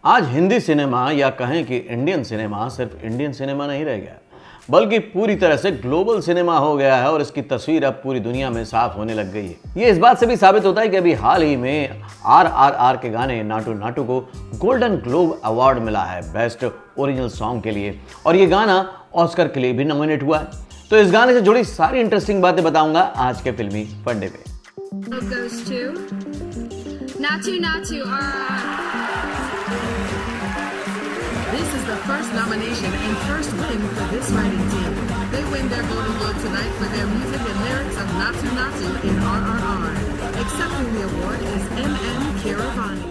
आज हिंदी सिनेमा या कहें कि इंडियन सिनेमा सिर्फ इंडियन सिनेमा नहीं रह गया, बल्कि पूरी तरह से ग्लोबल सिनेमा हो गया है और इसकी तस्वीर अब पूरी दुनिया में साफ होने लग गई है। ये इस बात से भी साबित होता है कि अभी हाल ही में RRR के गाने नाटू नाटू को गोल्डन ग्लोब अवार्ड मिला है बेस्ट ओरिजिनल सॉन्ग के लिए, और ये गाना ऑस्कर के लिए भी नॉमिनेट हुआ है। तो इस गाने से जुड़ी सारी इंटरेस्टिंग बातें बताऊंगा आज के फिल्मी फंडे में। Natu Natu, This is the first nomination and first win for this writing team. They win their Golden Globe tonight for their music and lyrics of Natu Natu in RRR. Accepting the award is M.M. Keeravani.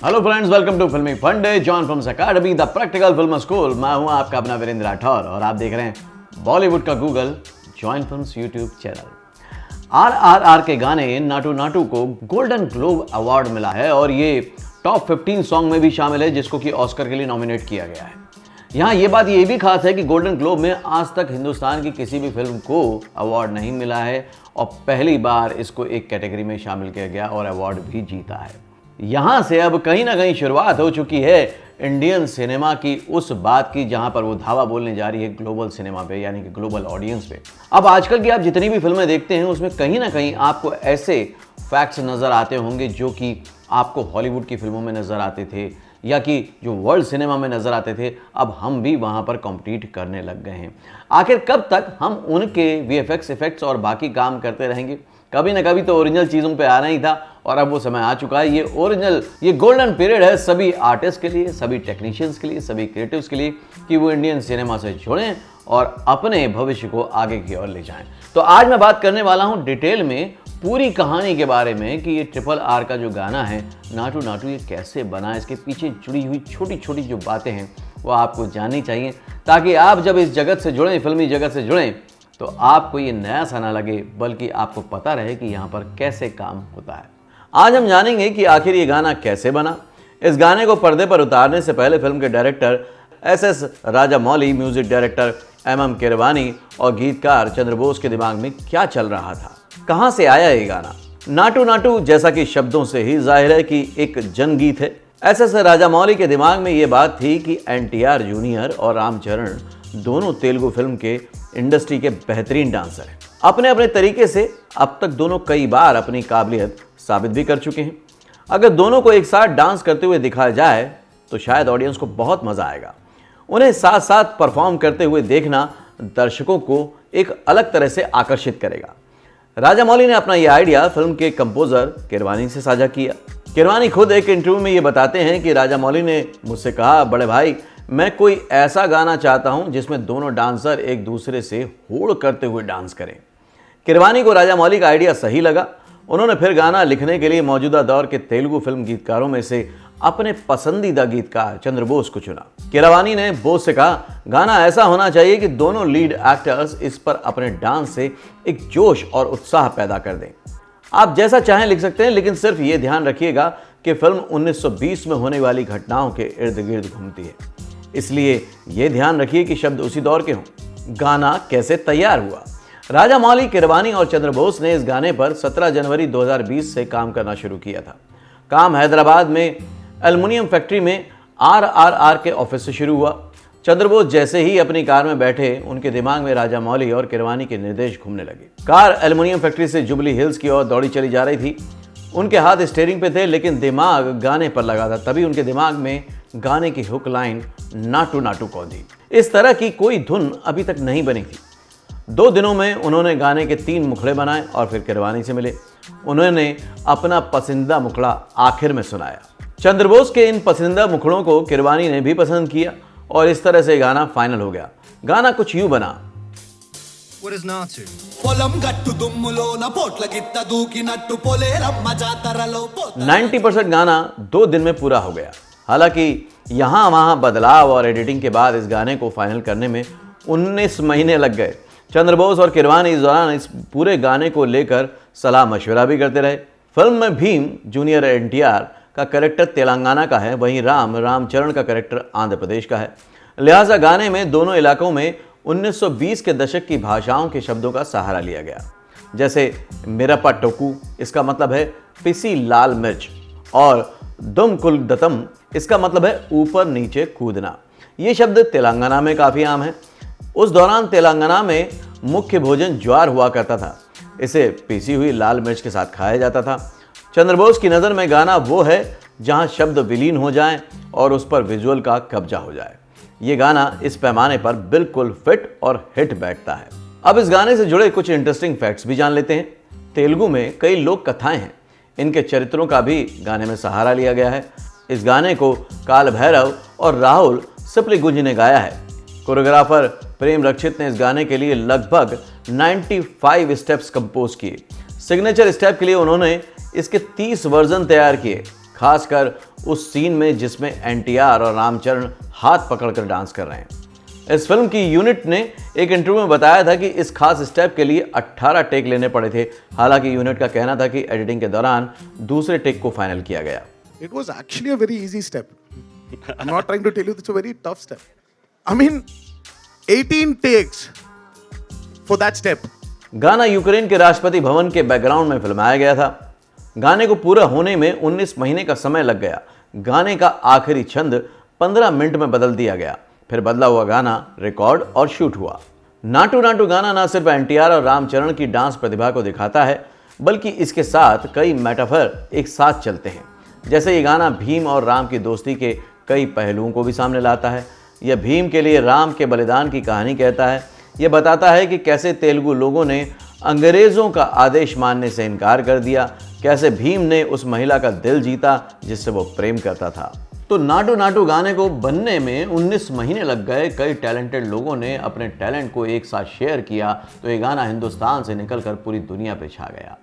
Hello friends, welcome to Filmy Funde, John films academy, the practical film school. मैं हूं आपका अपना वीरेंद्र राठौर और आप देख रहे हैं बॉलीवुड का Google, John films YouTube channel. RRR के गाने नाटू नाटू को गोल्डन ग्लोब अवार्ड मिला है और ये टॉप 15 सॉन्ग में भी शामिल है, जिसको कि ऑस्कर के लिए नॉमिनेट किया गया है। यहाँ ये बात ये भी खास है कि गोल्डन ग्लोब में आज तक हिंदुस्तान की किसी भी फिल्म को अवार्ड नहीं मिला है और पहली बार इसको एक कैटेगरी में शामिल किया गया और अवार्ड भी जीता है। यहाँ से अब कहीं ना कहीं शुरुआत हो चुकी है इंडियन सिनेमा की उस बात की जहाँ पर वो धावा बोलने जा रही है ग्लोबल सिनेमा पे, यानी कि ग्लोबल ऑडियंस पे। अब आजकल की आप जितनी भी फिल्में देखते हैं उसमें कहीं ना कहीं आपको ऐसे फैक्ट्स नज़र आते होंगे जो कि आपको हॉलीवुड की फिल्मों में नज़र आते थे या कि जो वर्ल्ड सिनेमा में नज़र आते थे, अब हम भी वहाँ पर कॉम्पीट करने लग गए हैं। आखिर कब तक हम उनके VFX इफेक्ट्स और बाकी काम करते रहेंगे? कभी ना कभी तो ओरिजिनल चीज़ों पे आना ही था और अब वो समय आ चुका है। ये गोल्डन पीरियड है सभी आर्टिस्ट के लिए, सभी टेक्नीशियंस के लिए, सभी क्रिएटिव्स के लिए कि वो इंडियन सिनेमा से जुड़ें और अपने भविष्य को आगे की ओर ले जाएं। तो आज मैं बात करने वाला हूँ डिटेल में पूरी कहानी के बारे में कि ये RRR का जो गाना है नाटू नाटू ये कैसे बना, इसके पीछे जुड़ी हुई छोटी छोटी जो बातें हैं वो आपको जाननी चाहिए, ताकि आप जब इस जगत से जुड़ें, फिल्मी जगत से जुड़ें, तो आपको ये नया सा ना लगे, बल्कि आपको पता रहे कि यहाँ पर कैसे काम होता है। आज हम जानेंगे कि आखिर ये गाना कैसे बना। इस गाने को पर्दे पर उतारने से पहले फिल्म के director SS Rajamouli, music director MM Keeravani और गीतकार चंद्रबोस के दिमाग में क्या चल रहा था, कहां से आया ये गाना। नाटू नाटू जैसा कि शब्दों से ही जाहिर है कि एक जनगीत है। SS राजामौली के दिमाग में ये बात थी कि NTR जूनियर और रामचरण दोनों तेलुगु फिल्म के इंडस्ट्री के बेहतरीन डांसर हैं। अपने अपने तरीके से अब तक दोनों कई बार अपनी काबिलियत साबित भी कर चुके हैं। अगर दोनों को एक साथ डांस करते हुए दिखाया जाए तो शायद ऑडियंस को बहुत मजा आएगा। उन्हें साथ साथ परफॉर्म करते हुए देखना दर्शकों को एक अलग तरह से आकर्षित करेगा। राजामौली ने अपना यह आइडिया फिल्म के कंपोजर कीरवानी से साझा किया। कीरवानी खुद एक इंटरव्यू में ये बताते हैं कि राजामौली ने मुझसे कहा, बड़े भाई मैं कोई ऐसा गाना चाहता हूं जिसमें दोनों डांसर एक दूसरे से होड़ करते हुए डांस करें। कीरवानी को राजामौली का आइडिया सही लगा। उन्होंने फिर गाना लिखने के लिए मौजूदा दौर के तेलुगु फिल्म गीतकारों में से अपने पसंदीदा गीतकार चंद्रबोस को चुना। कीरवानी ने बोस से कहा, गाना ऐसा होना चाहिए कि दोनों लीड एक्टर्स इस पर अपने डांस से एक जोश और उत्साह पैदा कर दें। आप जैसा चाहें लिख सकते हैं, लेकिन सिर्फ ये ध्यान रखिएगा कि फिल्म 1920 में होने वाली घटनाओं के इर्द गिर्द घूमती है, इसलिए ये ध्यान रखिए कि शब्द उसी दौर के हों। गाना कैसे तैयार हुआ? राजामौली, कीरवानी और चंद्रबोस ने इस गाने पर 17 जनवरी 2020 से काम करना शुरू किया था। काम हैदराबाद में एल्युमिनियम फैक्ट्री में RRR के ऑफिस से शुरू हुआ। चंद्रबोस जैसे ही अपनी कार में बैठे, उनके दिमाग में राजामौली और कीरवानी के निर्देश घूमने लगे। कार एल्युमिनियम फैक्ट्री से जुबली हिल्स की ओर दौड़ी चली जा रही थी। उनके हाथ स्टीयरिंग पे थे, लेकिन दिमाग गाने पर लगा था। तभी उनके दिमाग में गाने की हुक लाइन नाटू नाटू कौंधी। इस तरह की कोई धुन अभी तक नहीं बनी थी। 2 दिनों में उन्होंने गाने के 3 मुखड़े बनाए और फिर कीरवानी से मिले। उन्होंने अपना पसंदीदा मुखड़ा आखिर में सुनाया। चंद्रबोस के इन पसंदीदा मुखड़ों को कीरवानी ने भी पसंद किया और इस तरह से गाना फाइनल हो गया। गाना कुछ यूं बना। 90% गाना 2 दिन में पूरा हो गया। हालांकि यहाँ वहाँ बदलाव और एडिटिंग के बाद इस गाने को फाइनल करने में 19 महीने लग गए। चंद्रबोस और कीरवानी इस दौरान इस पूरे गाने को लेकर सलाह मशवरा भी करते रहे। फिल्म में भीम जूनियर NTR का कैरेक्टर तेलंगाना का है, वहीं रामचरण का कैरेक्टर आंध्र प्रदेश का है। लिहाजा गाने में दोनों इलाकों में 1920 के दशक की भाषाओं के शब्दों का सहारा लिया गया। जैसे मिरप्पा टोकू, इसका मतलब है पिसी लाल मिर्च, और दुम कुल दतम इसका मतलब है ऊपर नीचे कूदना। ये शब्द तेलंगाना में काफी आम है। उस दौरान तेलंगाना में मुख्य भोजन ज्वार हुआ करता था। इसे पीसी हुई लाल मिर्च के साथ खाया जाता था। चंद्रबोस की नज़र में गाना वो है जहां शब्द विलीन हो जाएं और उस पर विजुअल का कब्जा हो जाए। ये गाना इस पैमाने पर बिल्कुल फिट और हिट बैठता है। अब इस गाने से जुड़े कुछ इंटरेस्टिंग फैक्ट्स भी जान लेते हैं। तेलुगु में कई लोक कथाएं हैं, इनके चरित्रों का भी गाने में सहारा लिया गया है। इस गाने को काल भैरव और राहुल सिप्लीगुंज ने गाया है। कोरियोग्राफर प्रेम रक्षित ने इस गाने के लिए लगभग 95 स्टेप्स कंपोज किए। सिग्नेचर स्टेप के लिए उन्होंने इसके 30 वर्जन तैयार किए, खासकर उस सीन में जिसमें एनटीआर और रामचरण हाथ पकड़कर डांस कर रहे हैं। इस फिल्म की यूनिट ने एक इंटरव्यू में बताया था कि इस खास स्टेप के लिए 18 टेक लेने पड़े थे। हालांकि यूनिट का कहना था कि एडिटिंग के दौरान दूसरे टेक को फाइनल किया गया। It was actually a very easy step. I'm not trying to tell you it's a very tough step. I mean, 18 takes for that step. गाना यूक्रेन के राष्ट्रपति भवन के बैकग्राउंड में फिल्माया गया था। गाने को पूरा होने में 19 महीने का समय लग गया। गाने का आखिरी छंद 15 मिनट में बदल दिया गया। फिर बदला हुआ गाना रिकॉर्ड और शूट हुआ। नाटू नाटू गाना न सिर्फ एनटीआर और रामचरण की डांस प्रतिभा को दिखाता है, बल्कि इसके साथ कई मेटाफर एक साथ चलते हैं। जैसे ये गाना भीम और राम की दोस्ती के कई पहलुओं को भी सामने लाता है। यह भीम के लिए राम के बलिदान की कहानी कहता है। यह बताता है कि कैसे तेलुगु लोगों ने अंग्रेज़ों का आदेश मानने से इनकार कर दिया, कैसे भीम ने उस महिला का दिल जीता जिससे वो प्रेम करता था। तो नाटू नाटू गाने को बनने में 19 महीने लग गए। कई टैलेंटेड लोगों ने अपने टैलेंट को एक साथ शेयर किया तो ये गाना हिंदुस्तान से निकलकर पूरी दुनिया पे छा गया।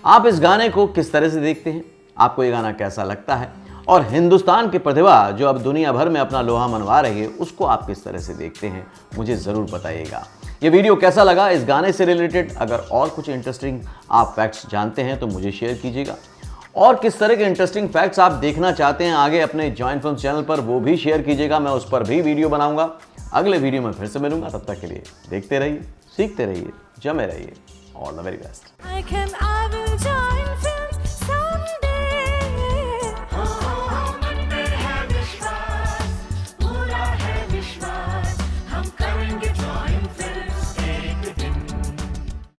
आप इस गाने को किस तरह से देखते हैं? आपको ये गाना कैसा लगता है? और हिंदुस्तान की प्रतिभा जो अब दुनिया भर में अपना लोहा मनवा रही है, उसको आप किस तरह से देखते हैं? मुझे ज़रूर बताइएगा। ये वीडियो कैसा लगा इस गाने से रिलेटेड? अगर और कुछ इंटरेस्टिंग आप फैक्ट्स जानते हैं तो मुझे शेयर कीजिएगा। और किस तरह के इंटरेस्टिंग फैक्ट्स आप देखना चाहते हैं आगे अपने जॉइंट फिल्म्स चैनल पर, वो भी शेयर कीजिएगा। मैं उस पर भी वीडियो बनाऊंगा। अगले वीडियो में फिर से मिलूंगा। तब तक के लिए देखते रहिए, सीखते रहिए, जमे रहिए। All the very best.